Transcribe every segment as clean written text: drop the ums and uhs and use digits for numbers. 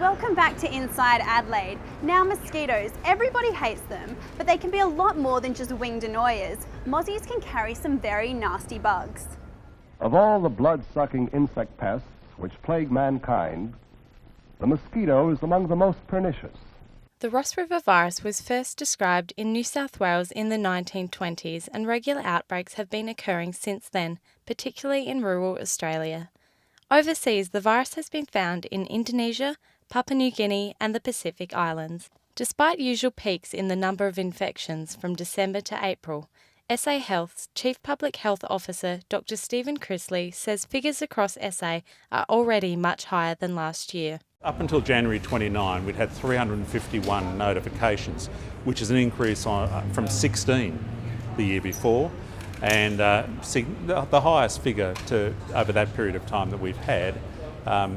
Welcome back to Inside Adelaide. Now mosquitoes, everybody hates them, but they can be a lot more than just winged annoyers. Mozzies can carry some very nasty bugs. Of all the blood-sucking insect pests which plague mankind, the mosquito is among the most pernicious. The Ross River virus was first described in New South Wales in the 1920s, and regular outbreaks have been occurring since then, particularly in rural Australia. Overseas, the virus has been found in Indonesia, Papua New Guinea and the Pacific Islands. Despite usual peaks in the number of infections from December to April, SA Health's Chief Public Health Officer Dr. Stephen Chrisley says figures across SA are already much higher than last year. Up until January 29, we'd had 351 notifications, which is an increase from 16 the year before, and the highest figure over that period of time that we've had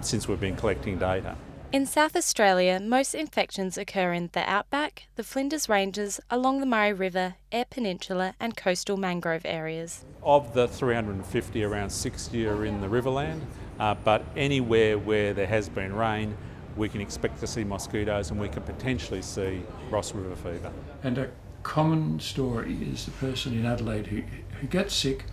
since we've been collecting data. In South Australia, most infections occur in the outback, the Flinders Ranges, along the Murray River, Eyre Peninsula and coastal mangrove areas. Of the 350, around 60 are in the Riverland, but anywhere where there has been rain, we can expect to see mosquitoes and we can potentially see Ross River fever. And a common story is the person in Adelaide who gets sick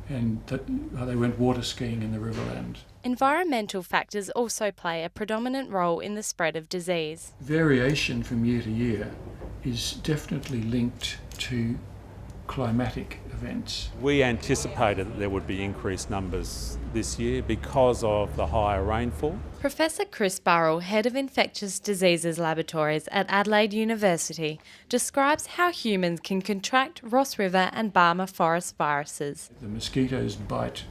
and they went water skiing in the Riverland. Environmental factors also play a predominant role in the spread of disease. Variation from year to year is definitely linked to climatic events. We anticipated that there would be increased numbers this year because of the higher rainfall. Professor Chris Burrell, Head of Infectious Diseases Laboratories at Adelaide University, describes how humans can contract Ross River and Barmah forest viruses. The mosquitoes bite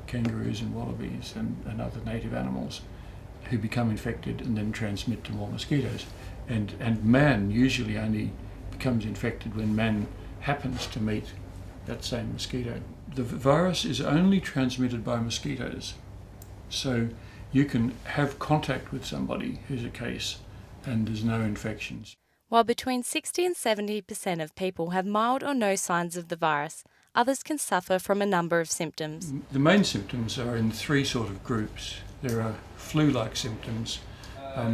kangaroos and wallabies and other native animals who become infected and then transmit to more mosquitoes. And man usually only becomes infected when man happens to meet that same mosquito. The virus is only transmitted by mosquitoes, so you can have contact with somebody who's a case and there's no infections. While between 60 and 70% of people have mild or no signs of the virus, others can suffer from a number of symptoms. The main symptoms are in three sort of groups. There are flu-like symptoms,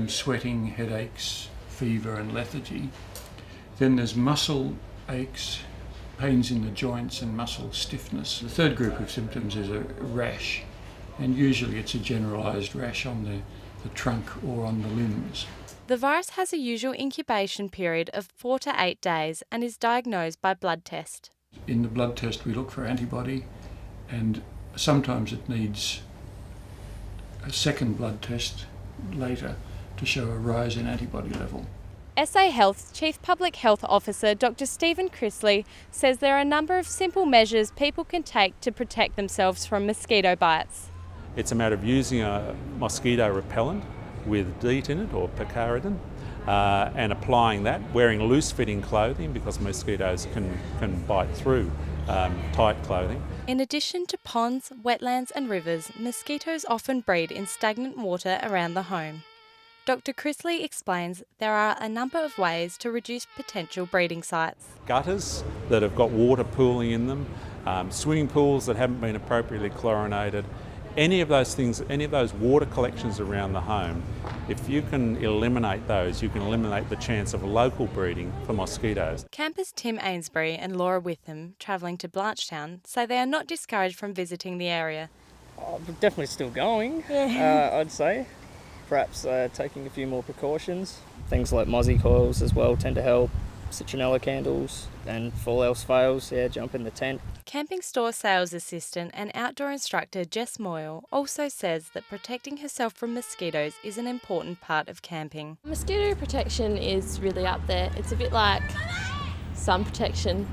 sweating, headaches, fever and lethargy. Then there's muscle aches, pains in the joints and muscle stiffness. The third group of symptoms is a rash, and usually it's a generalised rash on the trunk or on the limbs. The virus has a usual incubation period of 4 to 8 days and is diagnosed by blood test. In the blood test we look for antibody, and sometimes it needs a second blood test later to show a rise in antibody level. SA Health's Chief Public Health Officer Dr. Stephen Chrisley says there are a number of simple measures people can take to protect themselves from mosquito bites. It's a matter of using a mosquito repellent with DEET in it or picaridin and applying that, wearing loose-fitting clothing because mosquitoes can bite through tight clothing. In addition to ponds, wetlands and rivers, mosquitoes often breed in stagnant water around the home. Dr. Chrisley explains there are a number of ways to reduce potential breeding sites. Gutters that have got water pooling in them, swimming pools that haven't been appropriately chlorinated, any of those things, any of those water collections around the home, if you can eliminate those, you can eliminate the chance of local breeding for mosquitoes. Campers Tim Ainsbury and Laura Witham, travelling to Blanchetown, say they are not discouraged from visiting the area. Oh, we're definitely still going, I'd say. Perhaps taking a few more precautions. Things like mozzie coils as well tend to help, citronella candles, and if all else fails, jump in the tent. Camping store sales assistant and outdoor instructor Jess Moyle also says that protecting herself from mosquitoes is an important part of camping. Mosquito protection is really up there. It's a bit like sun protection,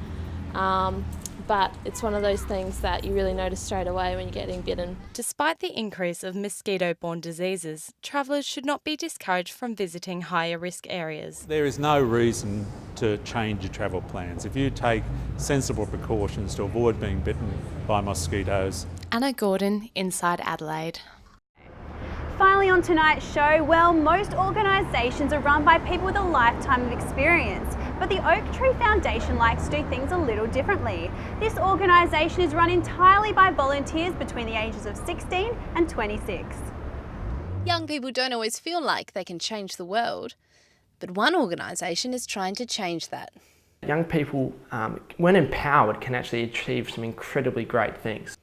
but it's one of those things that you really notice straight away when you're getting bitten. Despite the increase of mosquito-borne diseases, travellers should not be discouraged from visiting higher risk areas. There is no reason to change your travel plans. If you take sensible precautions to avoid being bitten by mosquitoes. Anna Gordon, Inside Adelaide. Finally on tonight's show, well, most organisations are run by people with a lifetime of experience, but the Oak Tree Foundation likes to do things a little differently. This organisation is run entirely by volunteers between the ages of 16 and 26. Young people don't always feel like they can change the world, but one organisation is trying to change that. Young people, when empowered, can actually achieve some incredibly great things.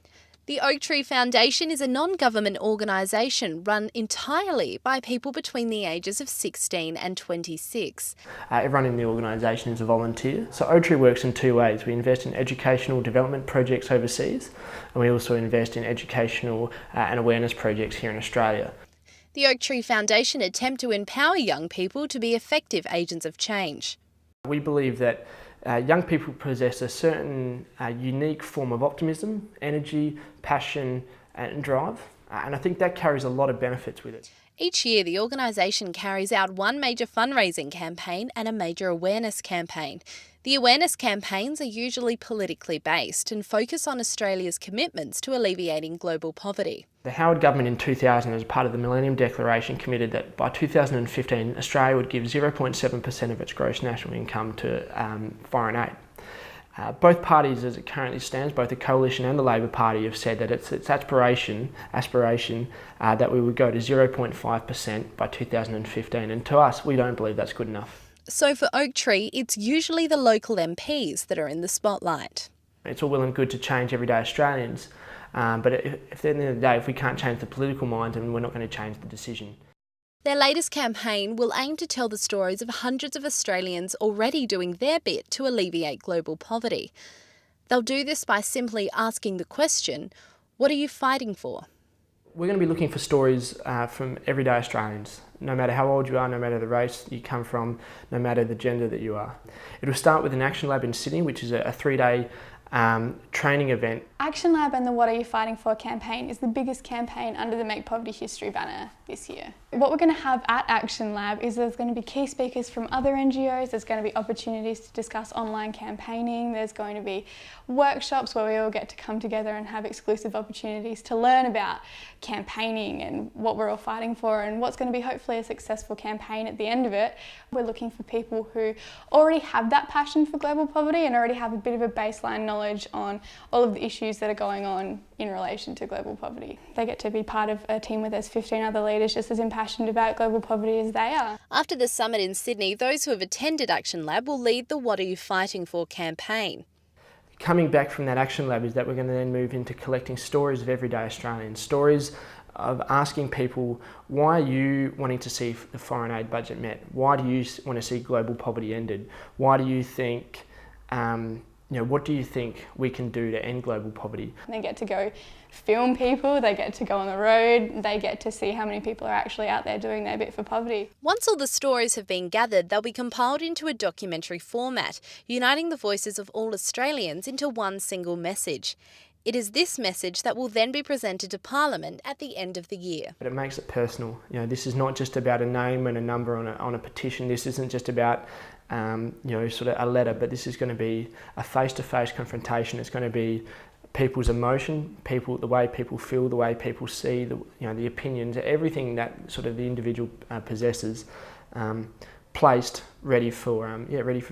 The Oak Tree Foundation is a non-government organisation run entirely by people between the ages of 16 and 26. Everyone in the organisation is a volunteer. So Oak Tree works in two ways. We invest in educational development projects overseas, and we also invest in educational and awareness projects here in Australia. The Oak Tree Foundation attempt to empower young people to be effective agents of change. We believe that young people possess a certain unique form of optimism, energy, passion and drive, and I think that carries a lot of benefits with it. Each year the organisation carries out one major fundraising campaign and a major awareness campaign. The awareness campaigns are usually politically based and focus on Australia's commitments to alleviating global poverty. The Howard government in 2000, as part of the Millennium Declaration, committed that by 2015 Australia would give 0.7% of its gross national income to foreign aid. Both parties, as it currently stands, both the Coalition and the Labor Party, have said that it's aspiration that we would go to 0.5% by 2015, and to us we don't believe that's good enough. So for Oak Tree, it's usually the local MPs that are in the spotlight. It's all well and good to change everyday Australians, but if at the end of the day, if we can't change the political mind, then we're not going to change the decision. Their latest campaign will aim to tell the stories of hundreds of Australians already doing their bit to alleviate global poverty. They'll do this by simply asking the question, what are you fighting for? We're going to be looking for stories from everyday Australians, no matter how old you are, no matter the race you come from, no matter the gender that you are. It'll start with an Action Lab in Sydney, which is a 3-day training event. Action Lab and the What Are You Fighting For campaign is the biggest campaign under the Make Poverty History banner this year. What we're going to have at Action Lab is there's going to be key speakers from other NGOs, there's going to be opportunities to discuss online campaigning, there's going to be workshops where we all get to come together and have exclusive opportunities to learn about campaigning and what we're all fighting for and what's going to be hopefully a successful campaign at the end of it. We're looking for people who already have that passion for global poverty and already have a bit of a baseline knowledge on all of the issues that are going on in relation to global poverty. They get to be part of a team where there's 15 other leaders just as impassioned about global poverty as they are. After the summit in Sydney, those who have attended Action Lab will lead the What Are You Fighting For campaign. Coming back from that Action Lab is that we're going to then move into collecting stories of everyday Australians, stories of asking people, why are you wanting to see the foreign aid budget met? Why do you want to see global poverty ended? Why do you think, what do you think we can do to end global poverty? They get to go film people, they get to go on the road, they get to see how many people are actually out there doing their bit for poverty. Once all the stories have been gathered, they'll be compiled into a documentary format, uniting the voices of all Australians into one single message. It is this message that will then be presented to Parliament at the end of the year. But it makes it personal. This is not just about a name and a number on a petition. This isn't just about sort of a letter, but this is going to be a face-to-face confrontation. It's going to be people's emotion, the way people feel, the way people see, the opinions, everything that sort of the individual possesses, placed ready for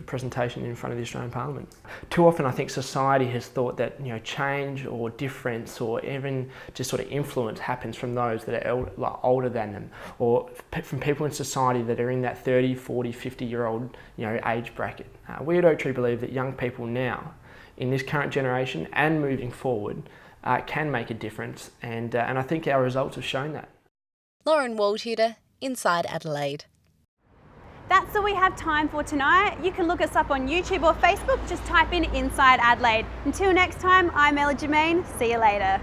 presentation in front of the Australian Parliament. Too often I think society has thought that change or difference or even just sort of influence happens from those that are older than them, or from people in society that are in that 30, 40, 50-year-old age bracket. We at Oak Tree believe that young people now, in this current generation and moving forward, can make a difference, and I think our results have shown that. Lauren Waldhuter, Inside Adelaide. That's all we have time for tonight. You can look us up on YouTube or Facebook, just type in Inside Adelaide. Until next time, I'm Ella Germain. See you later.